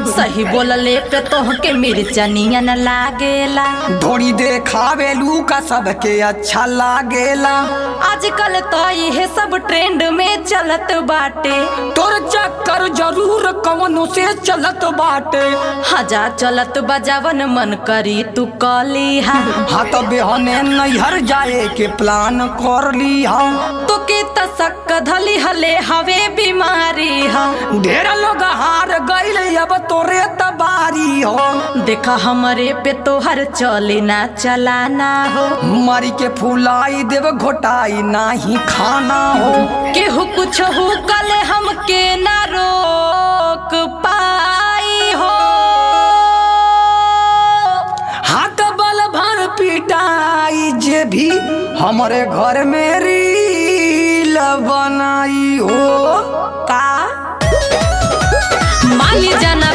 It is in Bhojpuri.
सही बोलले पे तोहके मिर्चनिया न लागेला। ढोरी देखावेलू का सबके अच्छा लागेला। आजकल तो ये सब ट्रेंड में चलत बाटे। तोर चक्कर जरूर कवनो से चलत बाटे। हजा चलत बजावन मन करी तू कली हा। हाँ तो बेहने नैहर जाए के प्लान कर ली हा। तो के तसक धली हले हवे बीमारी हा। ढेर लोग हार गइल अब तोरे तबारी हो। देखा हमरे पे तोहर चले ना चलाना हो। मारी के फुलाई देव घोटाई नाही खाना हो। केहू कुछ हो कल हमके ना रोक पाई हो। हाथ बल भर पिटाई जे भी हमारे घर में